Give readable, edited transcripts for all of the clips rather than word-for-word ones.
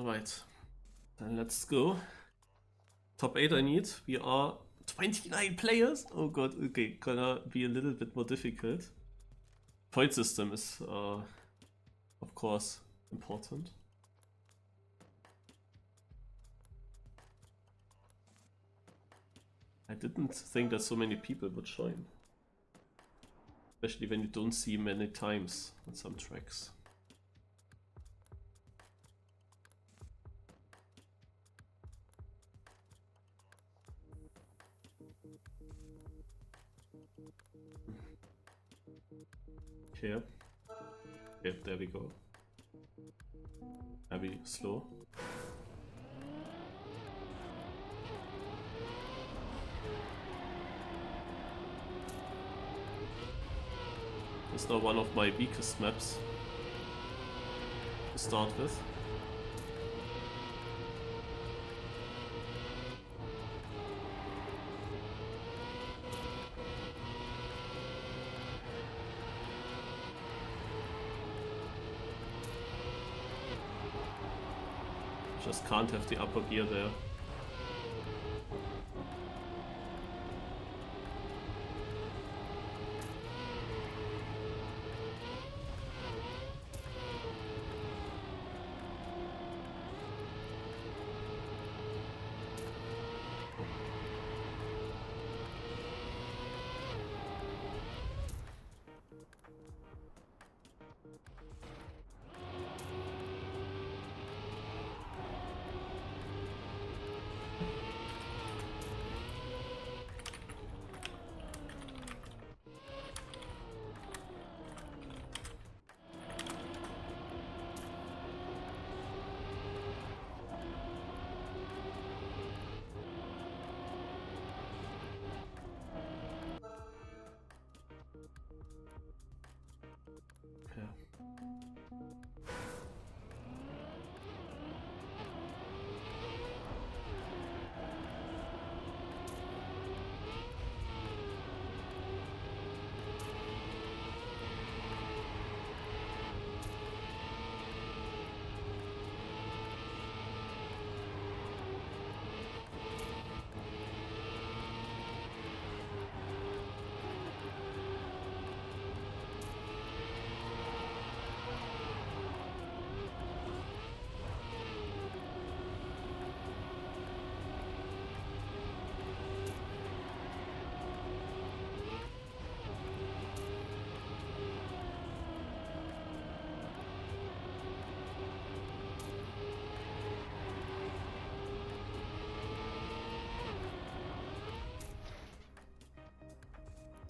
Alright, then let's go. Top 8 I need. We are 29 players. Oh god, okay, gonna be a little bit more difficult. Point system is, of course, important. I didn't think that so many people would join. Especially when you don't see many times on some tracks. Okay. Okay, there we go. Very slow. It's now one of my weakest maps to start with. Just can't have the upper gear there.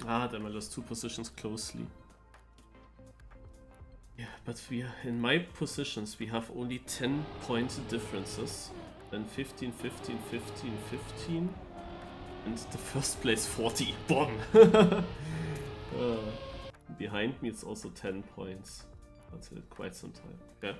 Ah, then I lost 2 positions closely. Yeah, but we are, in my positions we have only 10 point differences. Then 15, 15, 15, 15. And the first place 40. Bomb! Behind me it's also 10 points. Until quite some time. Yeah.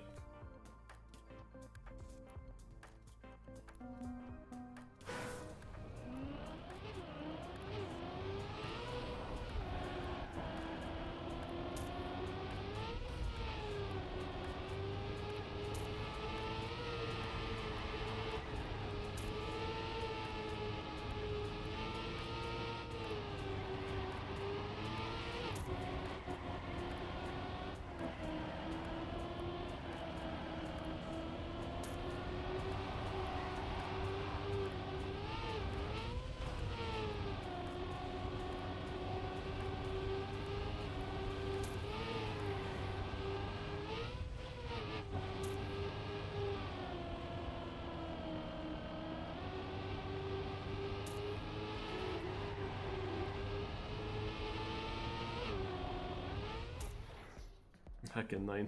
Hack in 9th.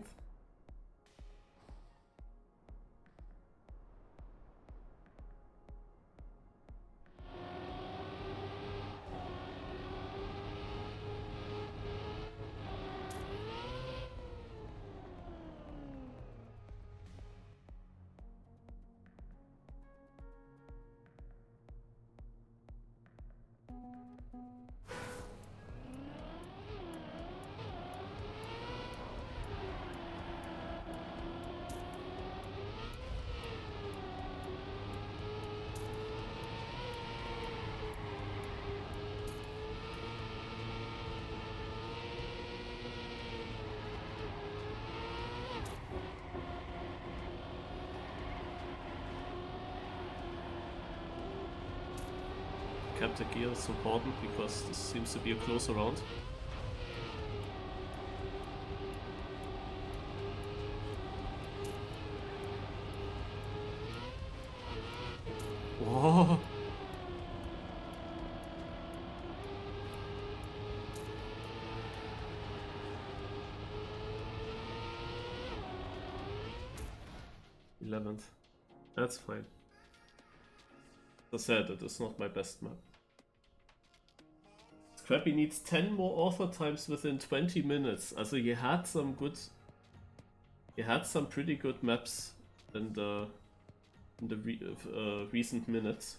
TimeAttack gear is important because this seems to be a closer round. Whoa! th. That's fine. As I said, it is not my best map. Scrappy needs 10 more author times within 20 minutes. Also he had some pretty good maps in the recent minutes.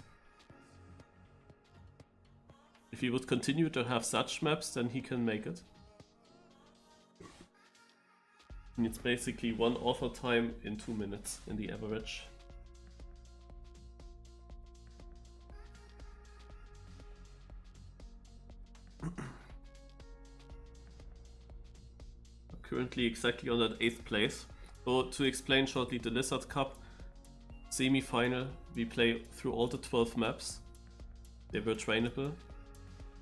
If he would continue to have such maps, then he can make it. And it's basically 1 author time in 2 minutes in the average. Currently exactly on that 8th place. So to explain shortly, the Lizard Cup semi-final, we play through all the 12 maps. They were trainable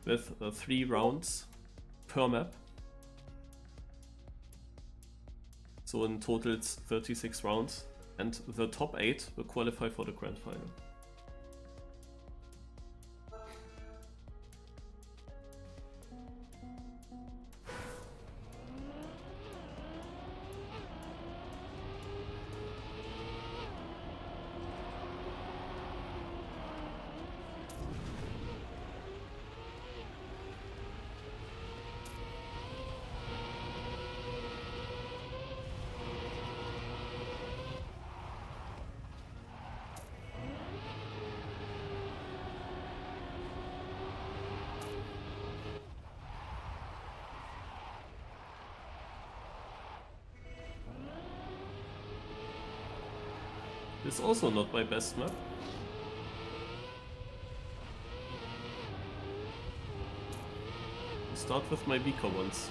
with 3 rounds per map. So in total it's 36 rounds, and the top 8 will qualify for the grand final. It's also not my best map. Start with my weaker ones.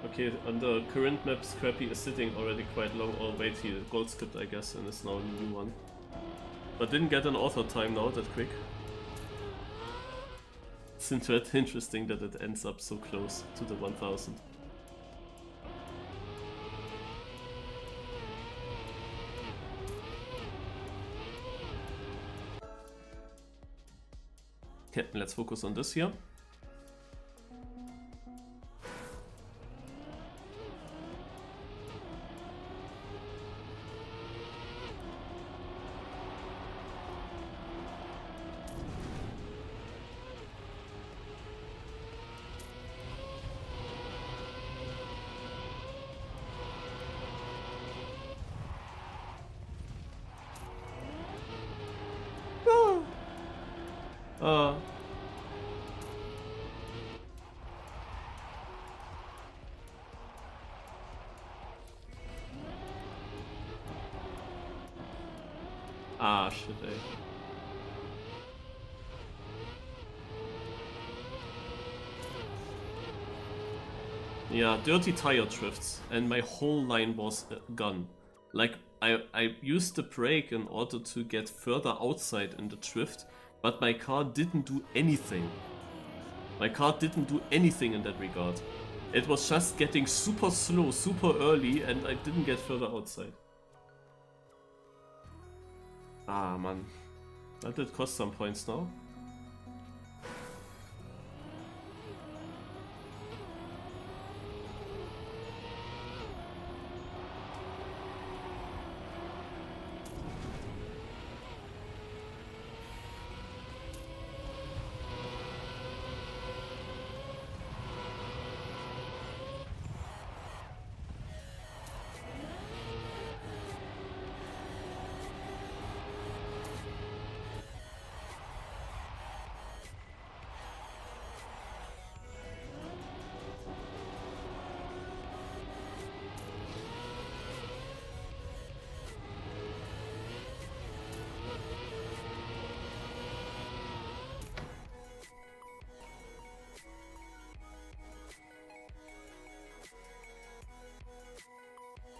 Okay, on the current map, Scrappy is sitting already quite long. Oh wait, he gold skipped I guess and is now a new one. But didn't get an author time now that quick. It's interesting that it ends up so close to the 1000. Okay, let's focus on this here. Ah, shit, ey. Yeah, dirty tire drifts, and my whole line was gone. Like, I used the brake in order to get further outside in the drift, but my car didn't do anything. My car didn't do anything in that regard. It was just getting super slow, super early, and I didn't get further outside. Ah, man. That did cost some points now.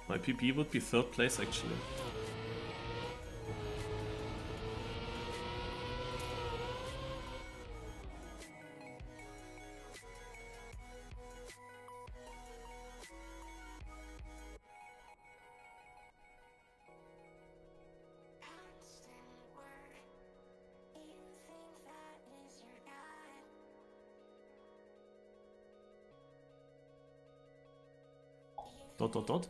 My PP would be 3rd place actually. Dot dot dot.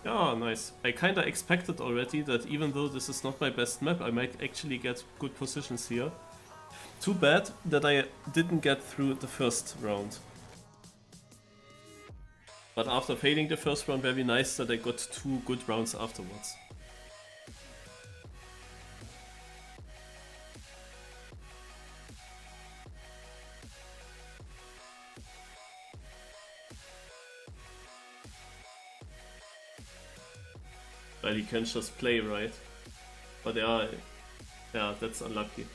Yeah, nice. I kinda expected already that even though this is not my best map, I might actually get good positions here. Too bad that I didn't get through the first round. But after failing the first round, very nice that I got 2 good rounds afterwards. Well, he can just play, right? But yeah, that's unlucky.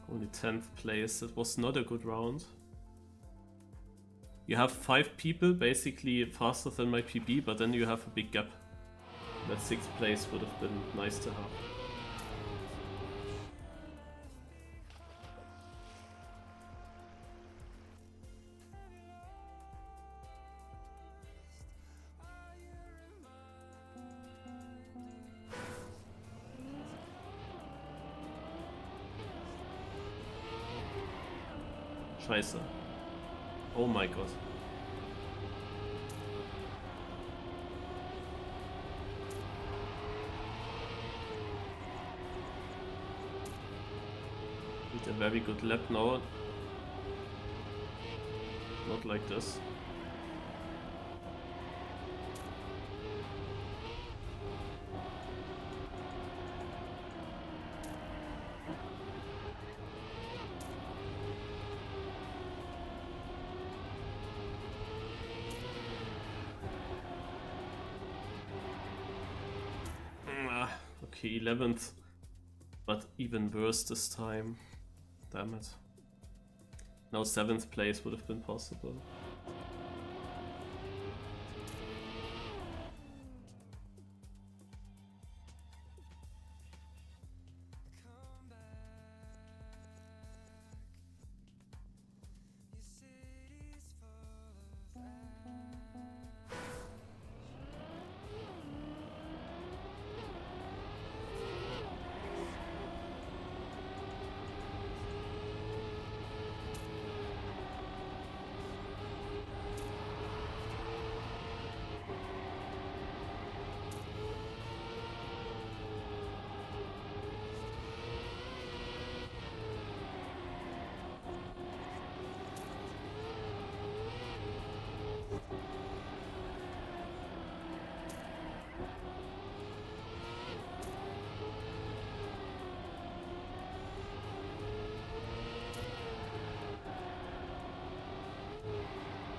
Only 10th place, that was not a good round. You have 5 people basically faster than my PB, but then you have a big gap. That 6th place would have been nice to have. Scheiße. Oh my god. Need a very good lap now. Not like this. Okay, 11th, but even worse this time. Damn it. Now 7th place would have been possible.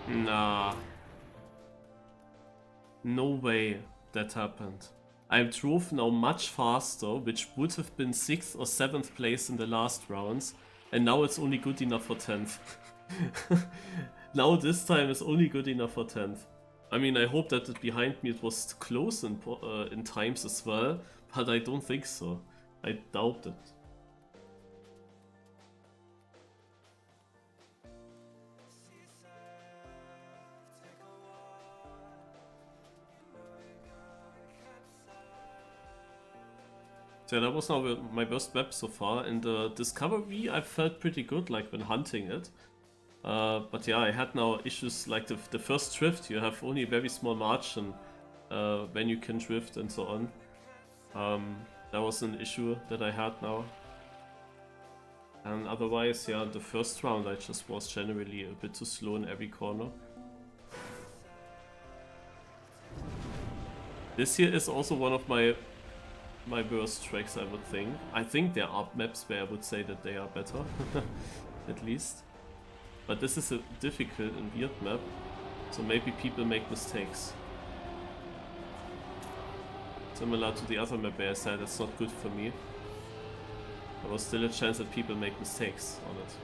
Nah. No way that happened. I drove now much faster, which would have been 6th or 7th place in the last rounds, and now it's only good enough for 10th. Now this time is only good enough for 10th. I mean, I hope that behind me it was close in times as well, but I don't think so. I doubt it. So that was now my worst map so far. In the Discovery I felt pretty good, like when hunting it. But yeah, I had now issues like the first drift, you have only a very small margin when you can drift and so on. That was an issue that I had now. And otherwise, yeah, the first round I just was generally a bit too slow in every corner. This here is also one of my worst tracks, I would think. I think there are maps where I would say that they are better, at least. But this is a difficult and weird map, so maybe people make mistakes. Similar to the other map where I said it's not good for me. There was still a chance that people make mistakes on it.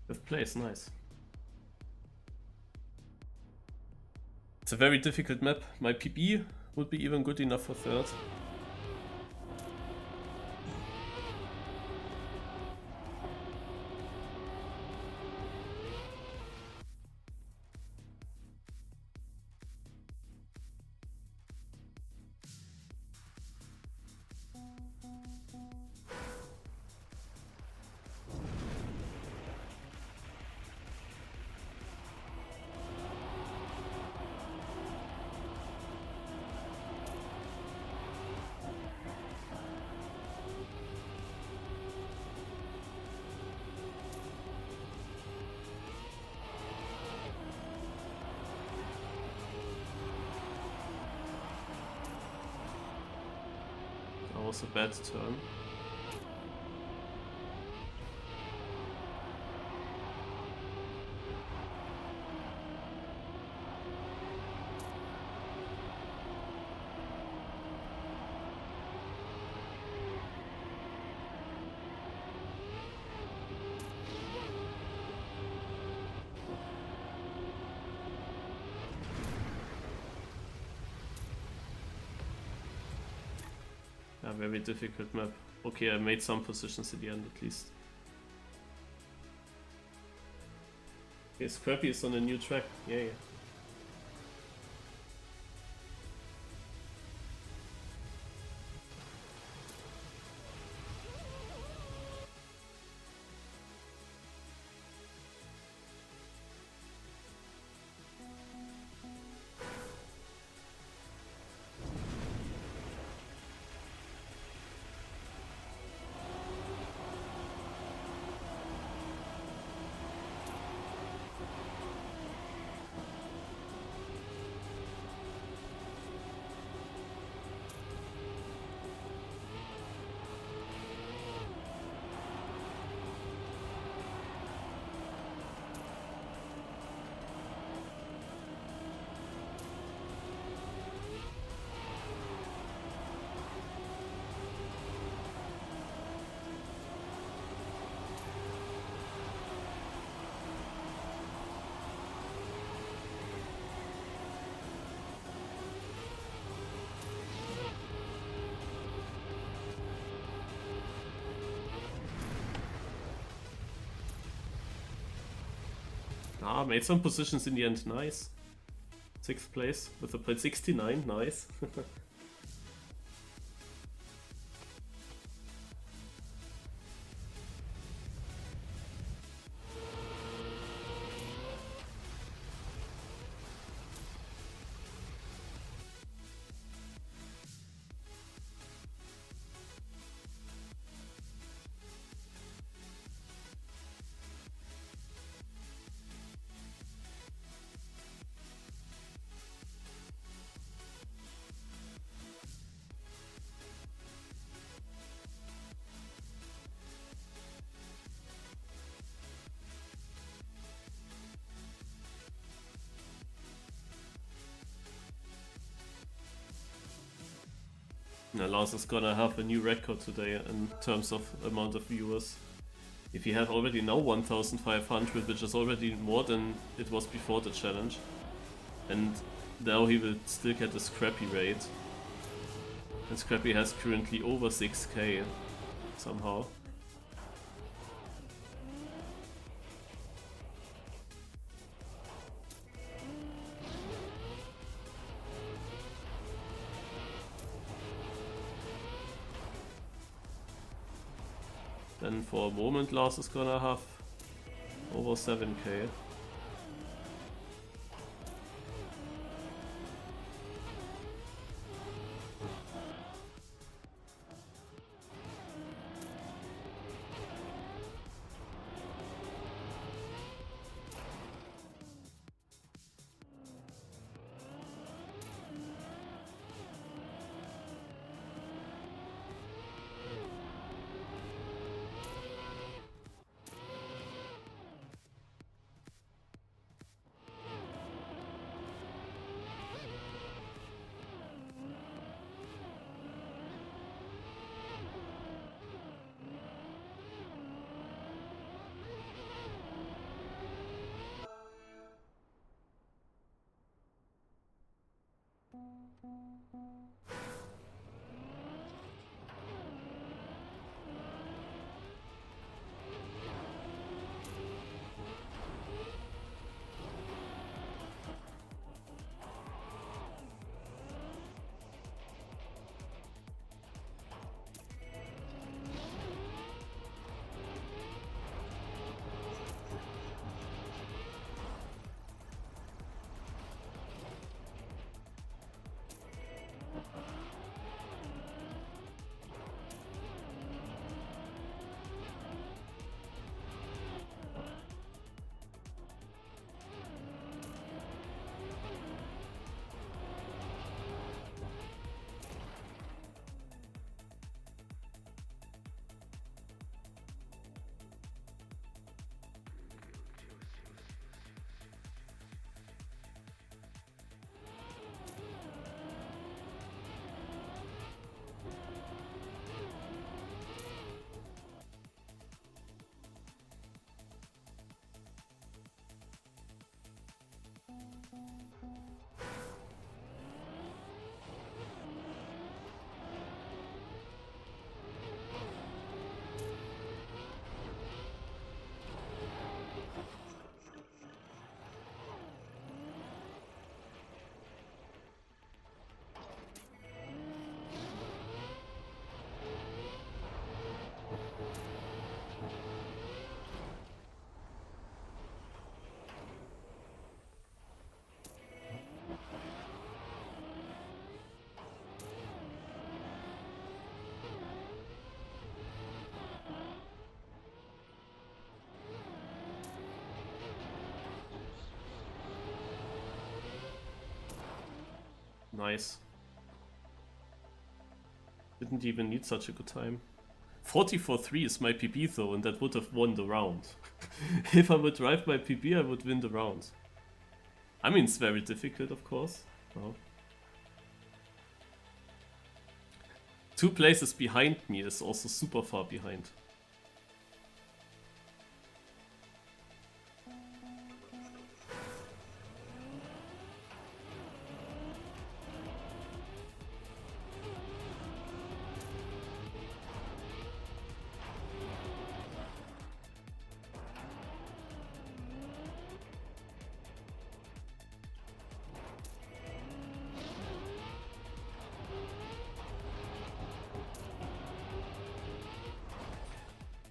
Fifth place, nice. It's a very difficult map. My PB would be even good enough for third. was a bad turn. Yeah, very difficult map. Okay, I made some positions in the end at least. Okay, Scrappy is on a new track. Yay. Ah, made some positions in the end, nice. 6th place with a point 69, nice. Now Lars is gonna have a new record today in terms of amount of viewers. If he had already now 1500, which is already more than it was before the challenge. And now he will still get a Scrappy rate. And Scrappy has currently over 6k somehow. Then for a moment Lars is gonna have over 7k. Nice. Didn't even need such a good time. 44-3 is my PB though, and that would have won the round. If I would drive my PB, I would win the round. I mean, it's very difficult, of course. Oh. 2 places behind me is also super far behind.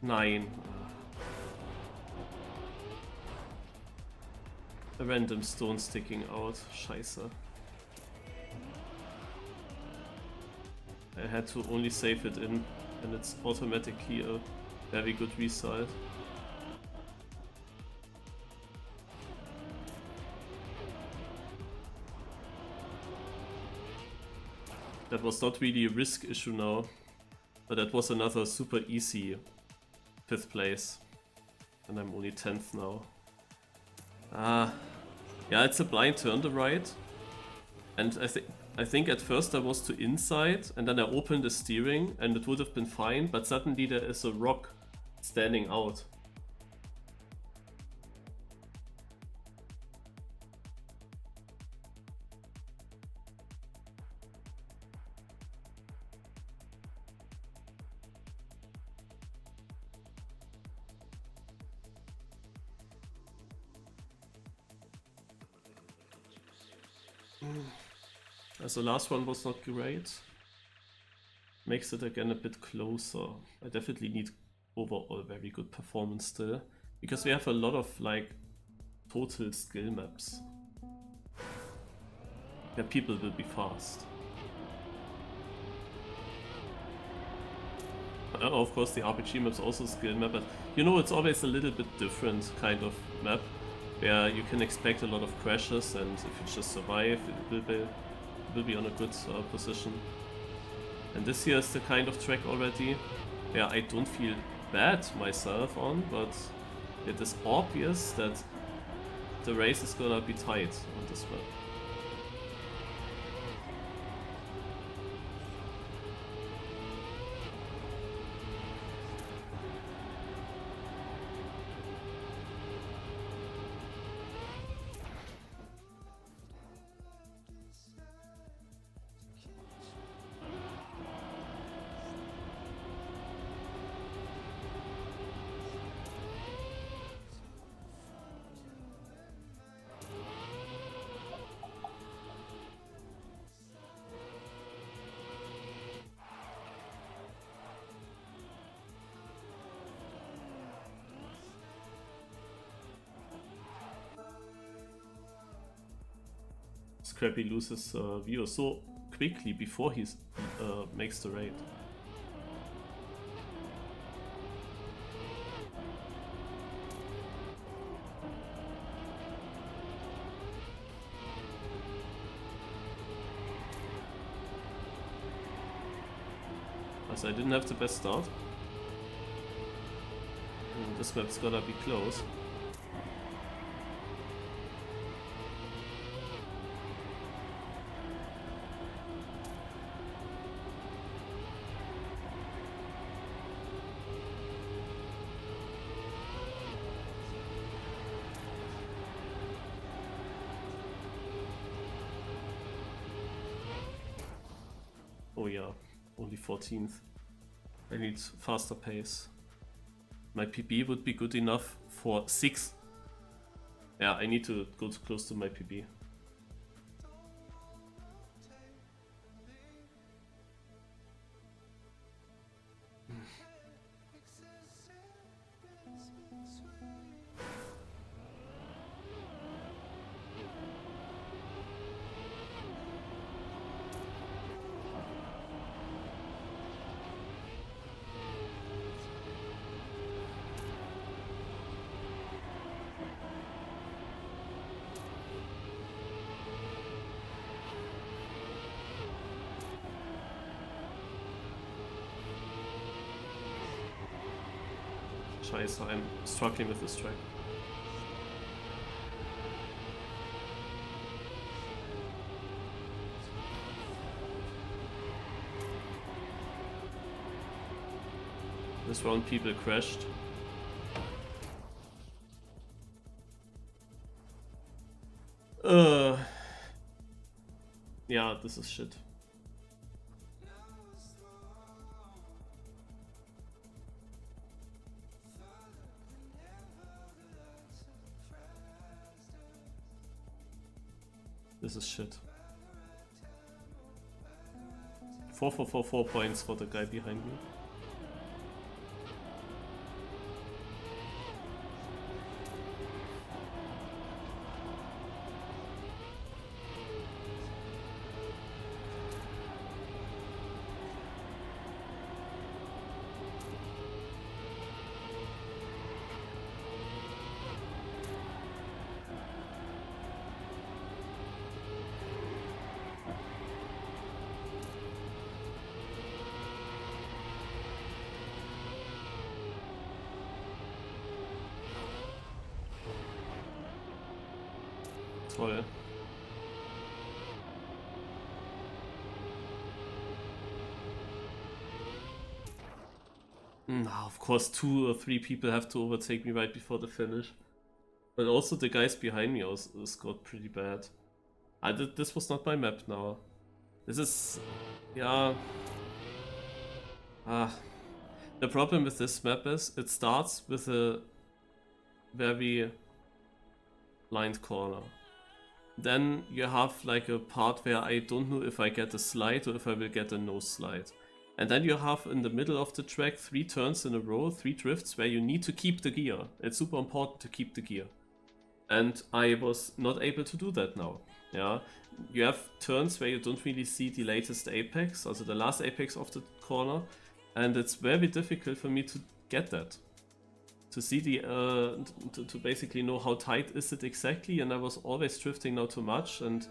Nine. A random stone sticking out. Scheiße. I had to only save it in, and it's automatically a very good result. That was not really a risk issue now, but that was another super easy 5th place, and I'm only 10th now. Yeah, it's a blind turn the right, and I think at first I was to inside, and then I opened the steering, and it would have been fine, but suddenly there is a rock standing out. As the last one was not great, makes it again a bit closer. I definitely need overall very good performance still, because we have a lot of like total skill maps. Yeah, people will be fast. Of course the RPG map's also skill map, but you know, it's always a little bit different kind of map, where you can expect a lot of crashes, and if you just survive, it will be on a good position. And this here is the kind of track already where I don't feel bad myself on, but it is obvious that the race is gonna be tight on this map. Scrappy loses viewer so quickly before he makes the raid. As I didn't have the best start. And this map's gonna be close. Oh yeah, only 14th. I need faster pace. My PB would be good enough for 6. Yeah, I need to go close to my PB. Scheiße, I'm struggling with this track. This round people crashed. Yeah, this is shit. This is shit. 4 points for the guy behind me. Toll. Of course 2 or 3 people have to overtake me right before the finish. But also the guys behind me also scored pretty bad. This was not my map now. This is... yeah... the problem with this map is it starts with a very lined corner. Then you have like a part where I don't know if I get a slide or if I will get a no slide. And then you have in the middle of the track 3 turns in a row, 3 drifts where you need to keep the gear. It's super important to keep the gear. And I was not able to do that now. Yeah, you have turns where you don't really see the latest apex, also the last apex of the corner. And it's very difficult for me to get that. To see the, to basically know how tight is it exactly, and I was always drifting now too much and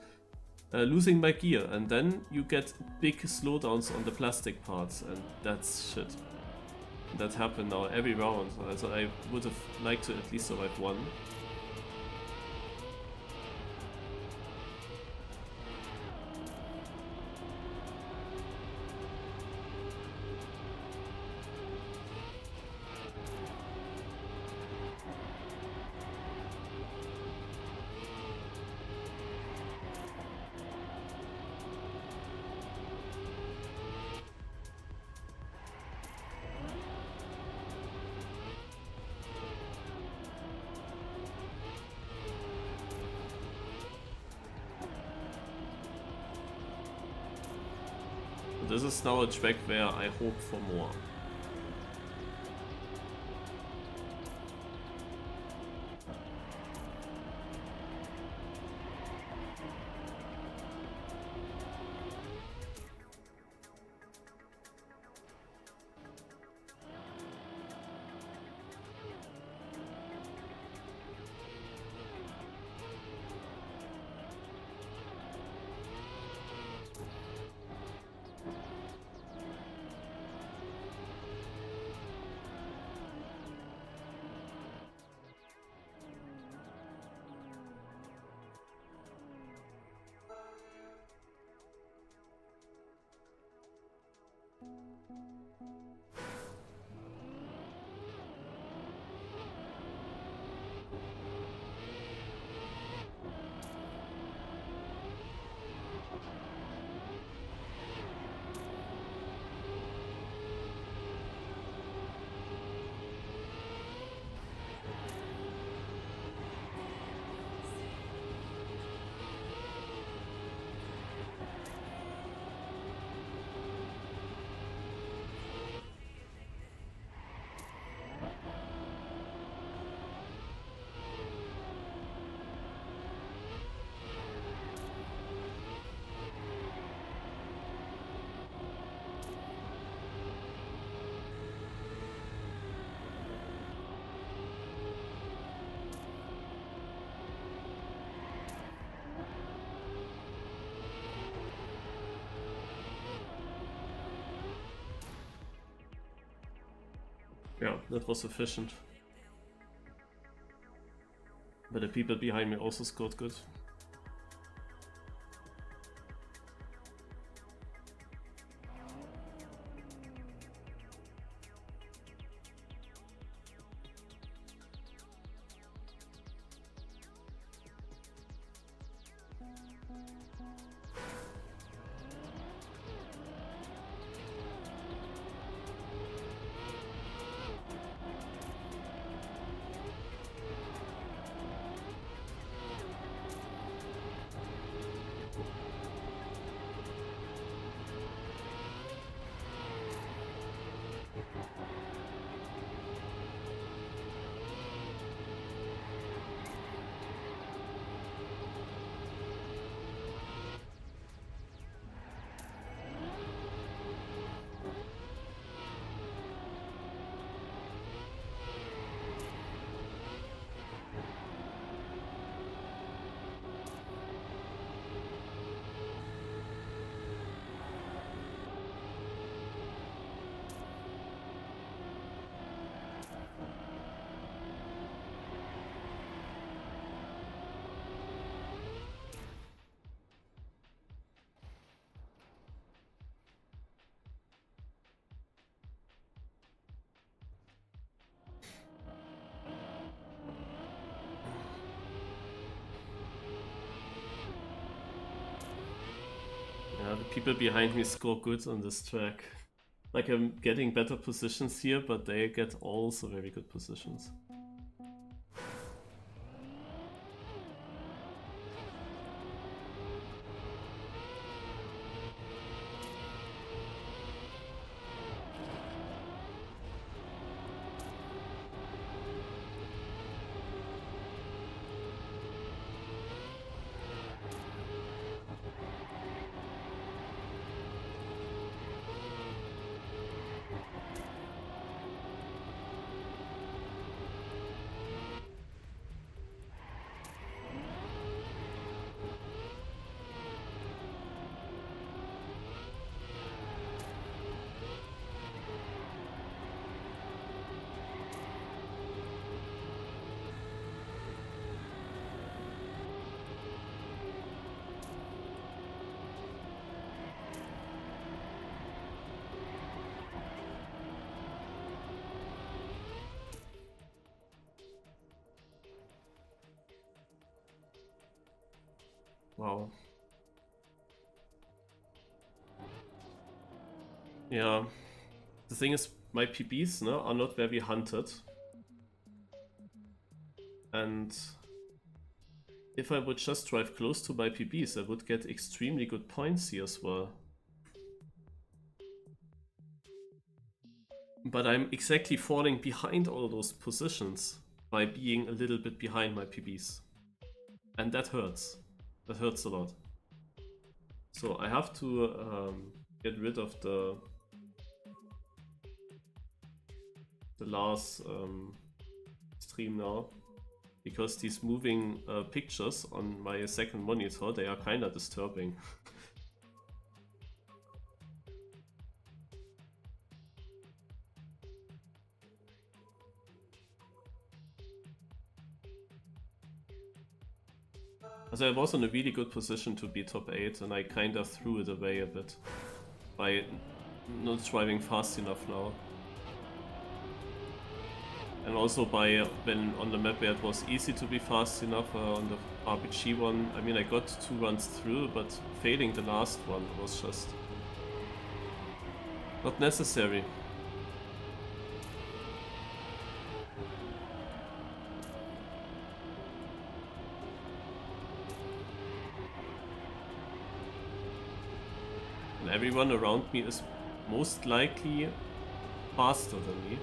losing my gear, and then you get big slowdowns on the plastic parts, and that's shit. That happened now every round, so I would have liked to at least survive one. This is now a track where I hope for more. Yeah, that was efficient. But the people behind me also scored good. Yeah, the people behind me score good on this track. Like, I'm getting better positions here, but they get also very good positions. Wow. Yeah. The thing is, my PBs are not very hunted. And if I would just drive close to my PBs, I would get extremely good points here as well. But I'm exactly falling behind all those positions by being a little bit behind my PBs. And that hurts. That hurts a lot. So I have to get rid of the last stream now, because these moving pictures on my second monitor, they are kinda disturbing. So I was in a really good position to be top 8, and I kinda threw it away a bit by not driving fast enough now. And also by when on the map where it was easy to be fast enough, on the RPG one, I mean, I got 2 runs through, but failing the last one was just not necessary. And everyone around me is most likely faster than me.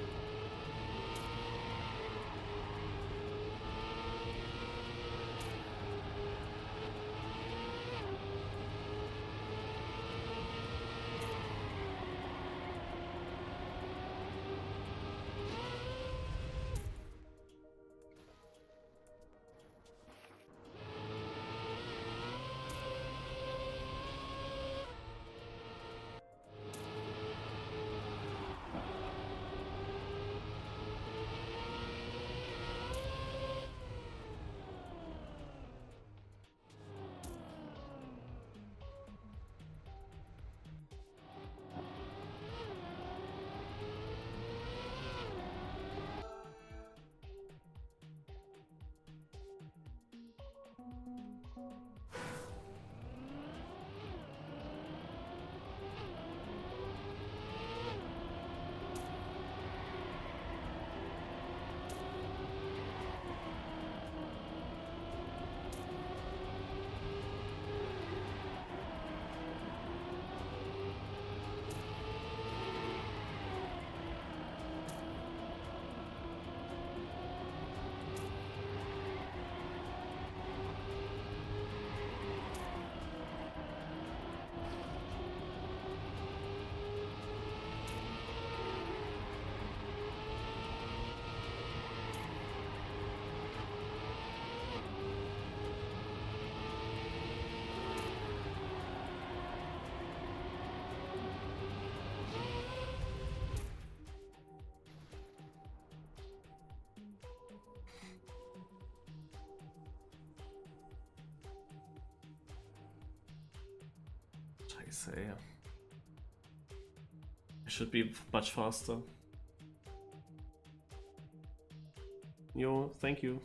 I say. I should be much faster. Yo, thank you.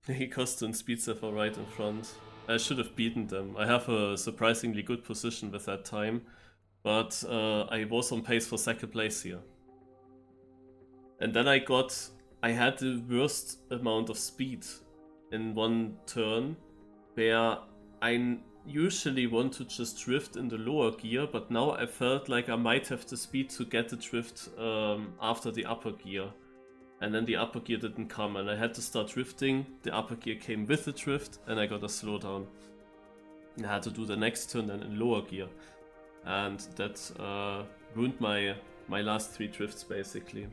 He cost and Speedsurfer right in front. I should have beaten them. I have a surprisingly good position with that time, but I was on pace for second place here. And then I had the worst amount of speed in one turn, where I usually want to just drift in the lower gear, but now I felt like I might have the speed to get the drift after the upper gear. And then the upper gear didn't come and I had to start drifting. The upper gear came with the drift and I got a slowdown. I had to do the next turn then in lower gear. And that ruined my last 3 drifts basically.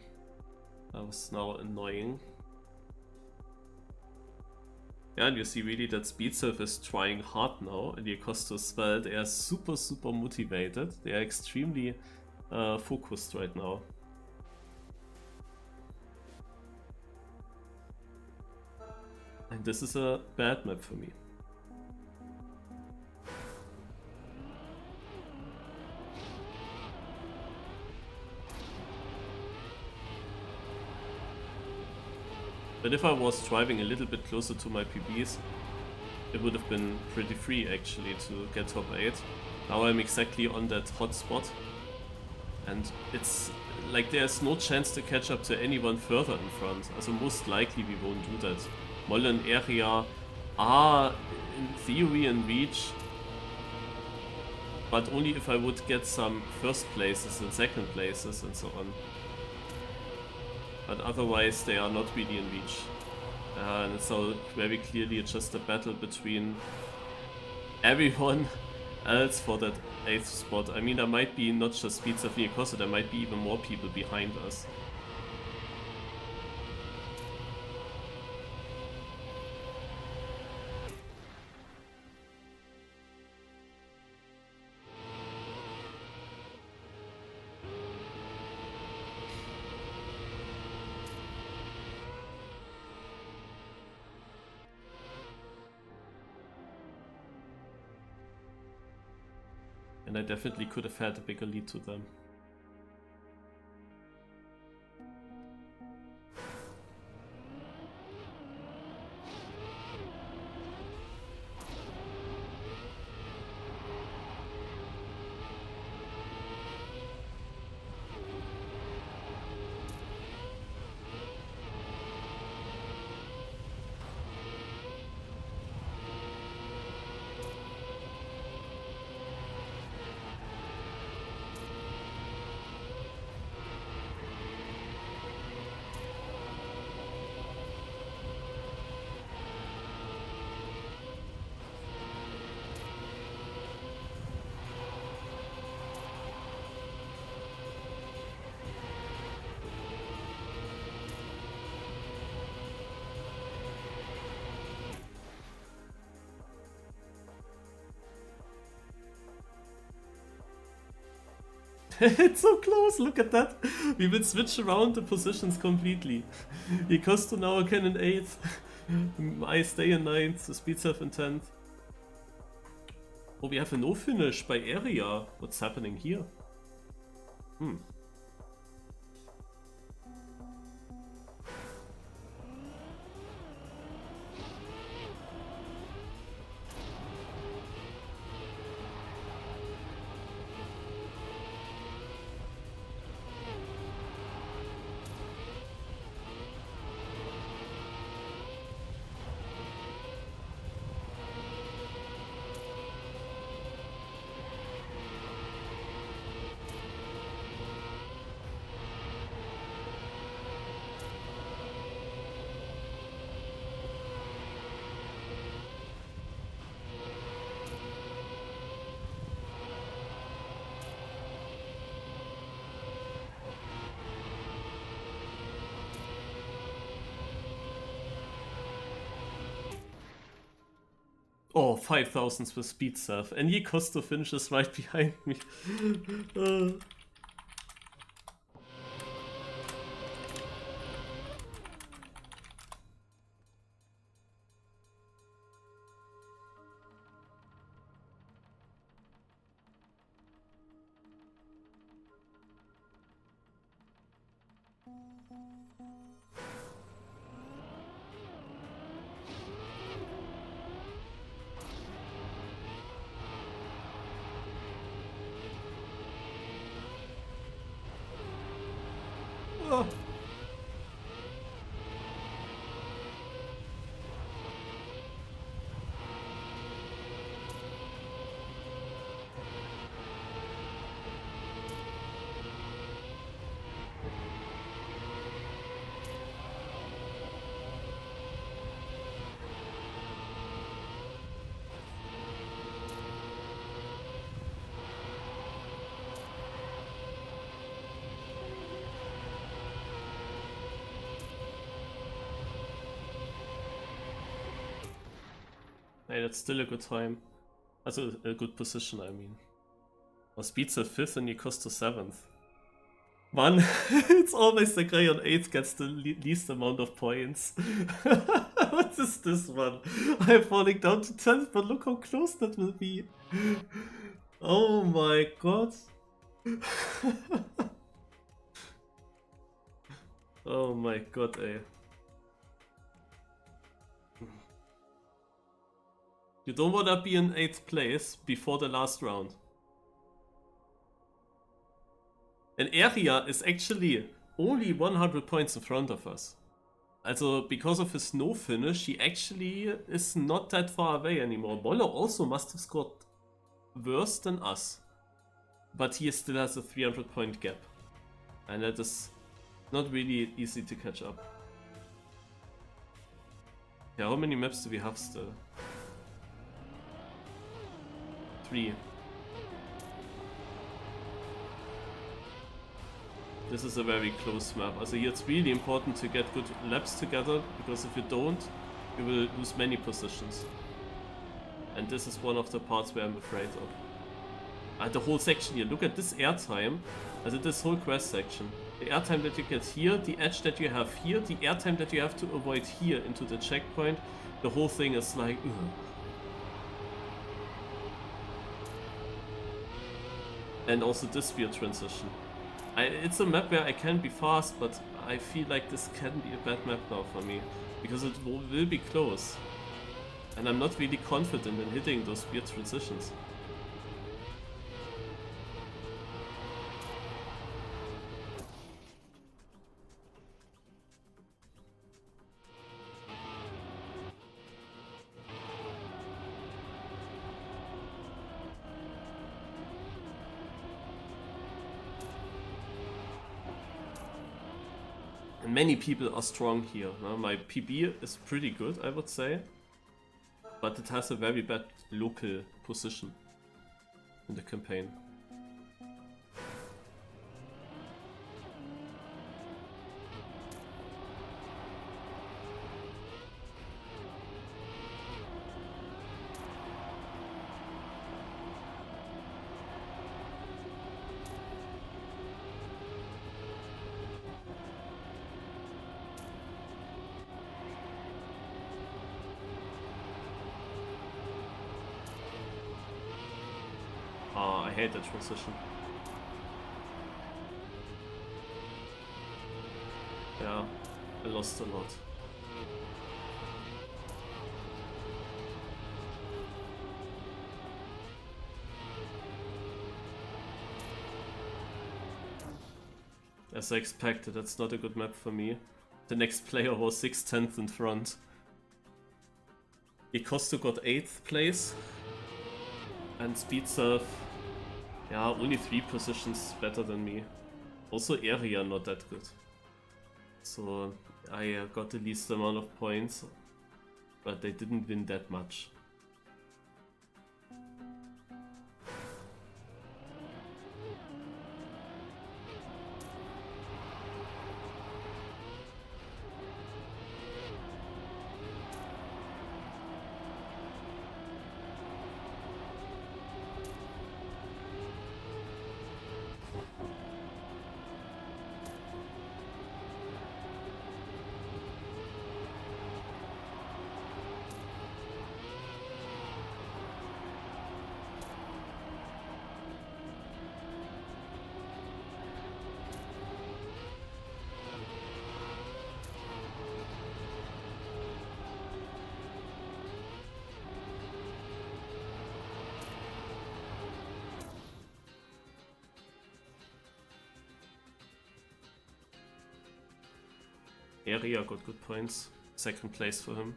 That was now annoying. Yeah, and you see really that Speedsurf is trying hard now, and Acosta as well. They are super motivated. They are extremely focused right now. And this is a bad map for me. But if I was driving a little bit closer to my PBs, it would have been pretty free actually to get top 8. Now I'm exactly on that hot spot. And it's like there's no chance to catch up to anyone further in front. Also most likely we won't do that. Molle and Area are in theory in reach, but only if I would get some first places and second places and so on. But otherwise they are not really in reach. And it's all very clearly just a battle between everyone else for that 8th spot. I mean, there might be not just Speedsurf and Acosta, there might be even more people behind us. And I definitely could have had a bigger lead to them. It's so close, look at that. We will switch around the positions completely. Costo now again in 8th. I stay in 9th, the speed self in 10th. Oh, we have a no finish by area. What's happening here? Oh, 5,000 with speed self. And Costo finishes right behind me. Oh. Hey, that's still a good time. Also a good position, I mean. Or speed's a 5th and Costo 7th. Man, it's always the guy on 8th gets the least amount of points. What is this one? I'm falling down to 10th, but look how close that will be. Oh my god. Oh my god, eh. You don't wanna be in 8th place before the last round. And area is actually only 100 points in front of us. Also, because of his no finish, he actually is not that far away anymore. Boller also must have scored worse than us. But he still has a 300 point gap. And that is not really easy to catch up. Yeah, how many maps do we have still? 3. This is a very close map. Also here it's really important to get good laps together, because if you don't, you will lose many positions. And this is one of the parts where I'm afraid of. And the whole section here, look at this airtime. Also this whole quest section. The airtime that you get here, the edge that you have here, the airtime that you have to avoid here into the checkpoint. The whole thing is like... Ugh. And also this weird transition. It's a map where I can be fast, but I feel like this can be a bad map now for me. Because it will be close. And I'm not really confident in hitting those weird transitions. Many people are strong here. My PB is pretty good, I would say. But it has a very bad local position in the campaign. hate that transition. Yeah, I lost a lot. As I expected, that's not a good map for me. The next player was 6/10 in front. Costo got 8th place. And Speed Surf, yeah, only 3 positions better than me. Also area not that good. So I got the least amount of points, but they didn't win that much. Area got good points. 2nd place for him.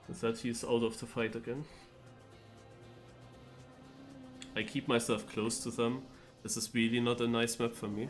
With that, he's out of the fight again. I keep myself close to them. This is really not a nice map for me.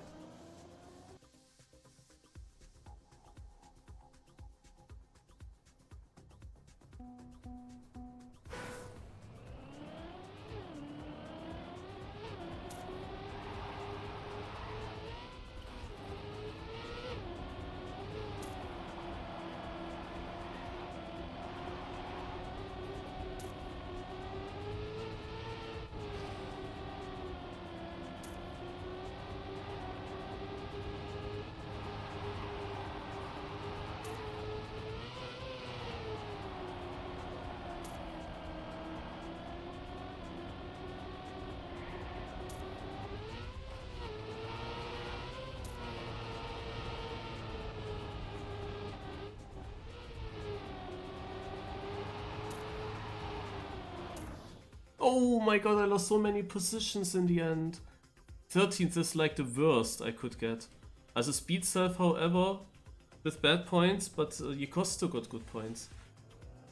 Oh my god, I lost so many positions in the end. 13th is like the worst I could get. As a Speed Self, however, with bad points, but Costo got good points.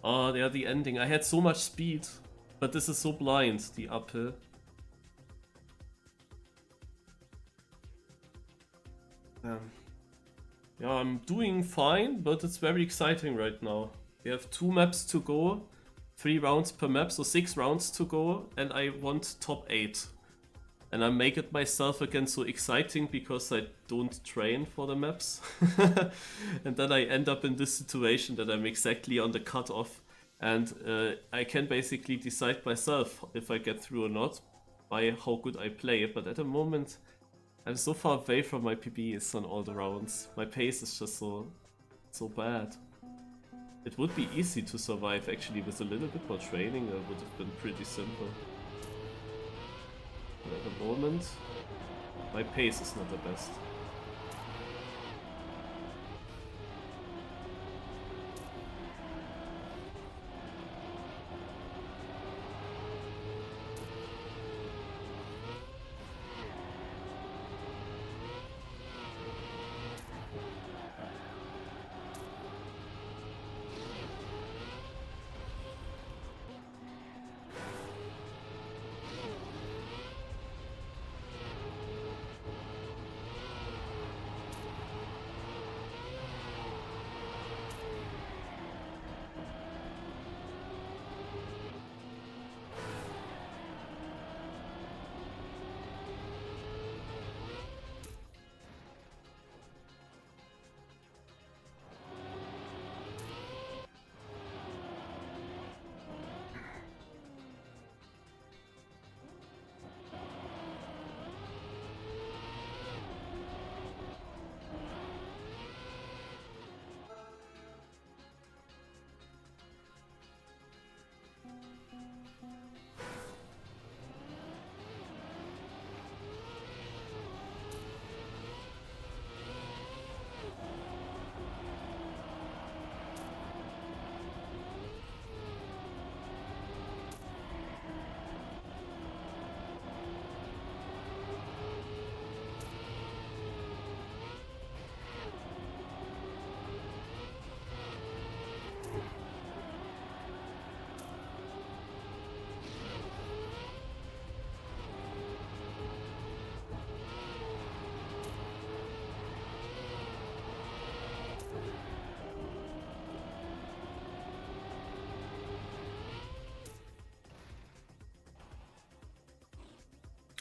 Oh, yeah, the ending. I had so much speed, but this is so blind, the uphill. Yeah, I'm doing fine, but it's very exciting right now. We have 2 maps to go. 3 rounds per map, so 6 rounds to go, and I want top 8. And I make it myself again so exciting because I don't train for the maps. And then I end up in this situation that I'm exactly on the cutoff. And I can basically decide myself if I get through or not by how good I play. But at the moment, I'm so far away from my PBs on all the rounds. My pace is just so bad. It would be easy to survive actually with a little bit more training. It would have been pretty simple. But at the moment, my pace is not the best.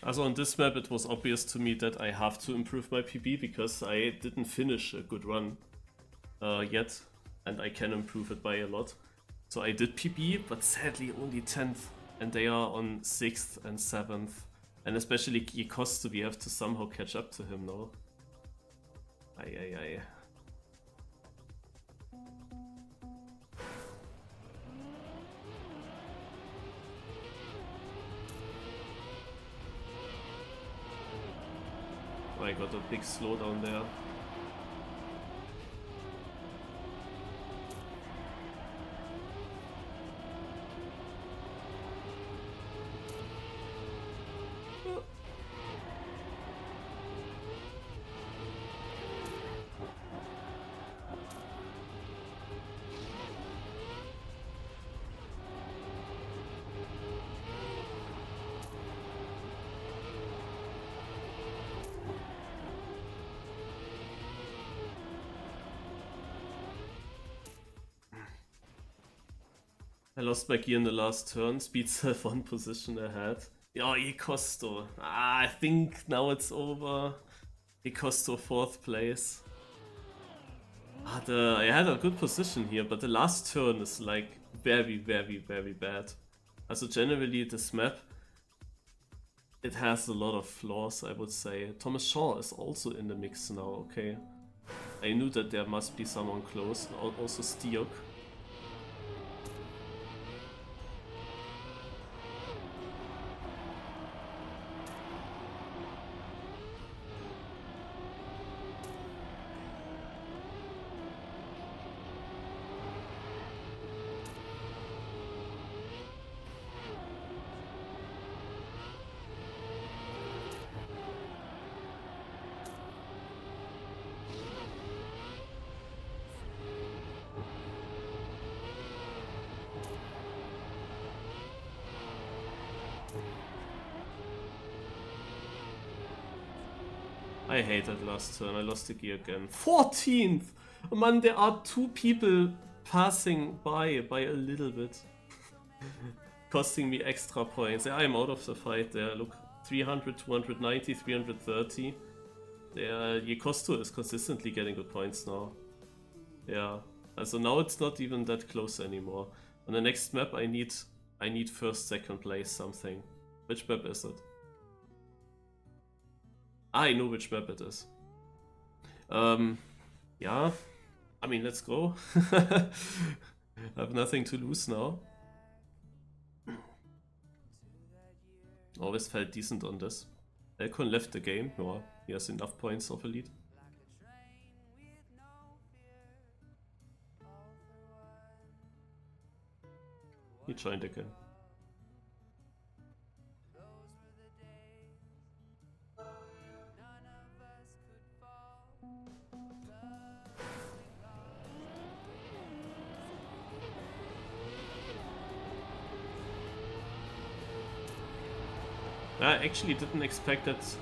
Also on this map it was obvious to me that I have to improve my PB because I didn't finish a good run yet, and I can improve it by a lot. So I did PB, but sadly only 10th, and they are on 6th and 7th. And especially Costa, we have to somehow catch up to him now. Ay. I got a big slowdown there. I lost my gear in the last turn, speed self 1 position ahead. Oh, Ecosto. I think now it's over. Ecosto 4th place. I had a good position here, but the last turn is like very bad. Also generally this map, it has a lot of flaws, I would say. Thomas Shaw is also in the mix now, okay. I knew that there must be someone close, also Stiok. I hate that last turn, I lost the gear again. 14th! Man, there are 2 people passing by a little bit. Costing me extra points. Yeah, I'm out of the fight there. Look, 300, 290, 330. Yekosto is consistently getting good points now. Yeah, so now it's not even that close anymore. On the next map I need first, second place something. Which map is it? I know which map it is. Yeah, I mean, let's go. I have nothing to lose now. Always felt decent on this. Elcon left the game. Yeah, he has enough points of elite. He joined again. I actually didn't expect that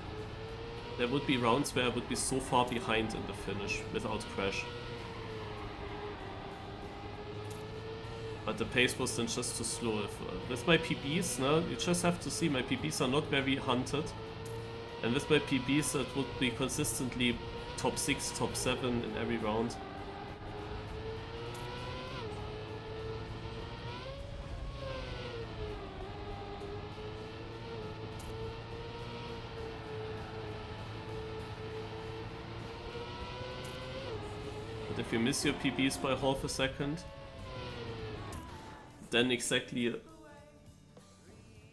there would be rounds where I would be so far behind in the finish without crash. But the pace was then just too slow. With my PBs, you just have to see my PBs are not very hunted. And with my PBs it would be consistently top 6, top 7 in every round. If you miss your PBs by half a second, then exactly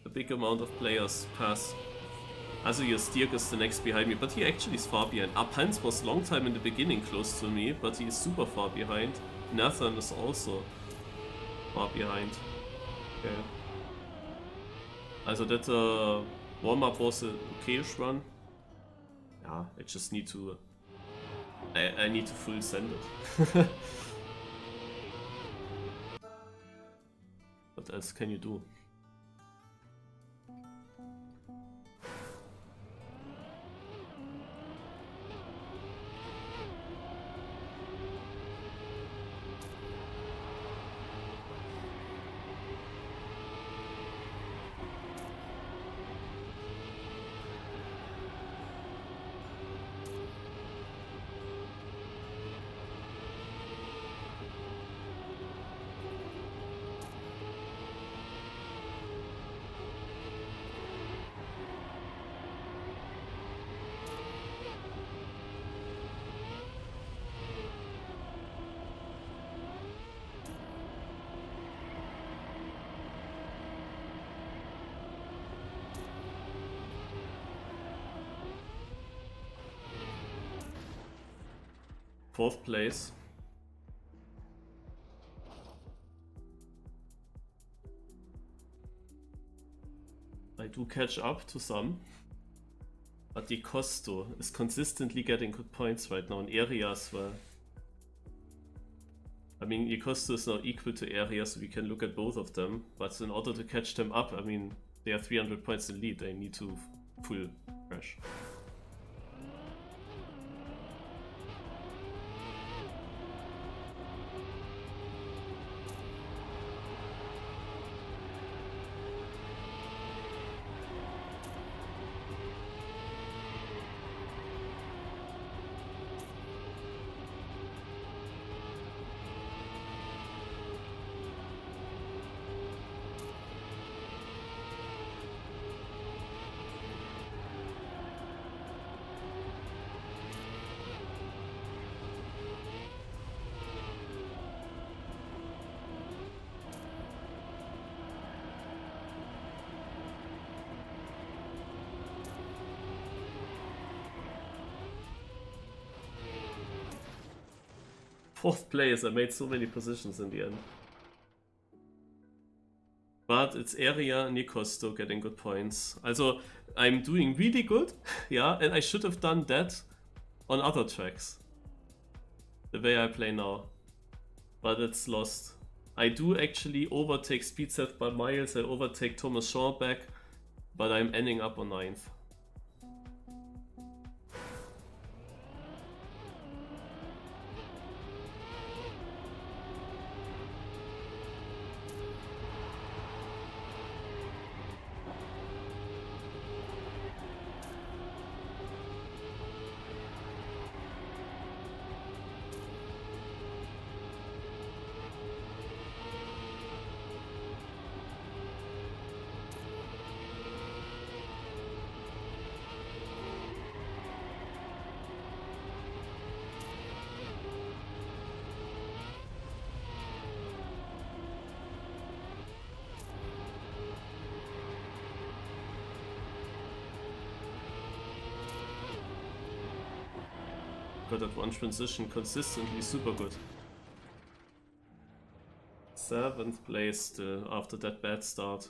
a big amount of players pass. Also your Stirk is the next behind me, but he actually is far behind. Apans was long time in the beginning close to me, but he is super far behind. Nathan is also far behind. Okay. Also that warm-up was a okayish run. Yeah, I just need to... I need to full send it. What else can you do? 4th place. I do catch up to some. But the Costo is consistently getting good points right now in areas where... I mean, the Costo is now equal to area, so we can look at both of them. But in order to catch them up, I mean, they are 300 points in lead. They need to full crash. Fourth place, I made so many positions in the end. But it's area and Costo getting good points. Also, I'm doing really good, yeah, and I should have done that on other tracks. The way I play now. But it's lost. I do actually overtake Speedset by miles, I overtake Thomas Shaw back, but I'm ending up on 9th. Got at one transition consistently super good. 7th place still after that bad start.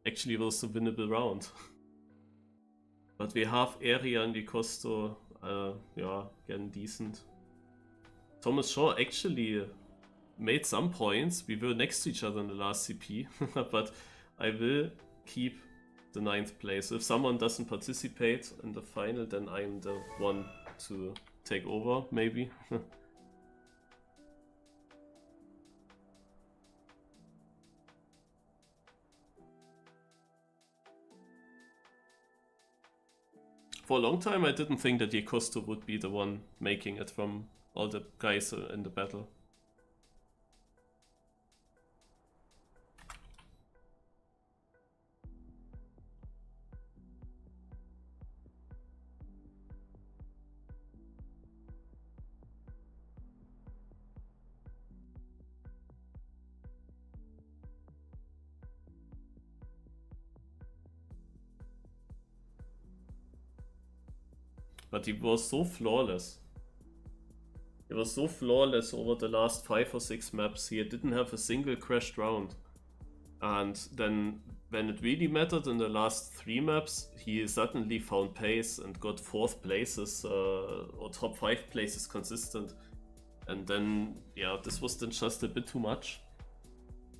Actually was a winnable round. But we have area and the Costo, yeah, again decent. Thomas Shaw actually made some points. We were next to each other in the last CP, but I will keep the 9th place. If someone doesn't participate in the final, then I'm the one to take over, maybe. For a long time I didn't think that Costo would be the one making it from all the guys in the battle. But he was so flawless. He was so flawless over the last 5 or 6 maps. He didn't have a single crashed round. And then when it really mattered in the last 3 maps, he suddenly found pace and got 4th places or top 5 places consistent. And then, yeah, this was then just a bit too much.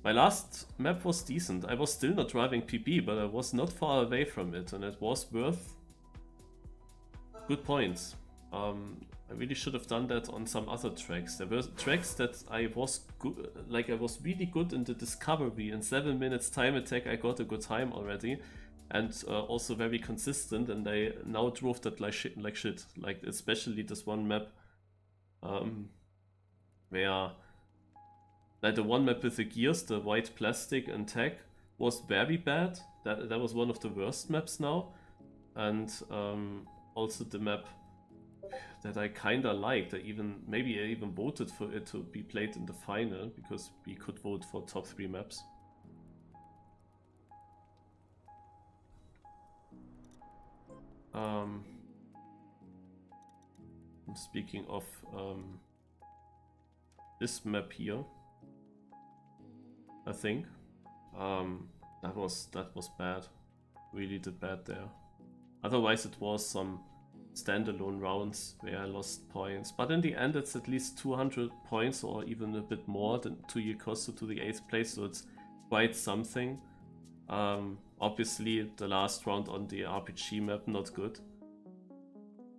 My last map was decent. I was still not driving PB, but I was not far away from it, and it was worth good points. I really should have done that on some other tracks. There were tracks that I was good, like I was really good in the discovery. In 7 minutes TimeAttack I got a good time already, and also very consistent. And I now drove that like shit. Like especially this one map, where like the one map with the gears, the white plastic and tech, was very bad. That was one of the worst maps now, and also the map that I kinda liked. Maybe I even voted for it to be played in the final, because we could vote for top 3 maps. Speaking of this map here, I think that was bad. Really did bad there. Otherwise, it was some standalone rounds where I lost points, but in the end, it's at least 200 points or even a bit more than to Yokosu to the 8th place, so it's quite something. Obviously, the last round on the RPG map, not good.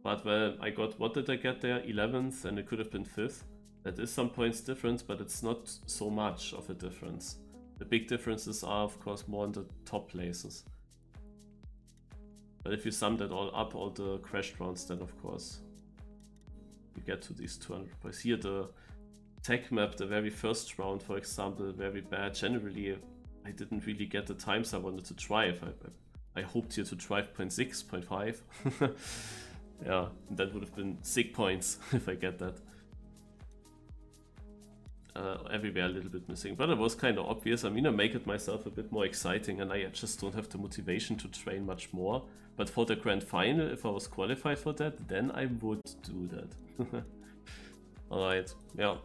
But well, I got, what did I get there? 11th, and it could have been 5th. That is some points difference, but it's not so much of a difference. The big differences are, of course, more in the top places. But if you sum that all up, all the crashed rounds, then of course you get to these 200 points. Here, the tech map, the very first round, for example, very bad. Generally, I didn't really get the times I wanted to drive. I hoped here to drive 0.6, 0.5. Yeah, that would have been sick points if I get that. Everywhere a little bit missing, but it was kind of obvious. I mean, I make it myself a bit more exciting, and I just don't have the motivation to train much more. But for the grand final, if I was qualified for that, then I would do that. Alright, yeah,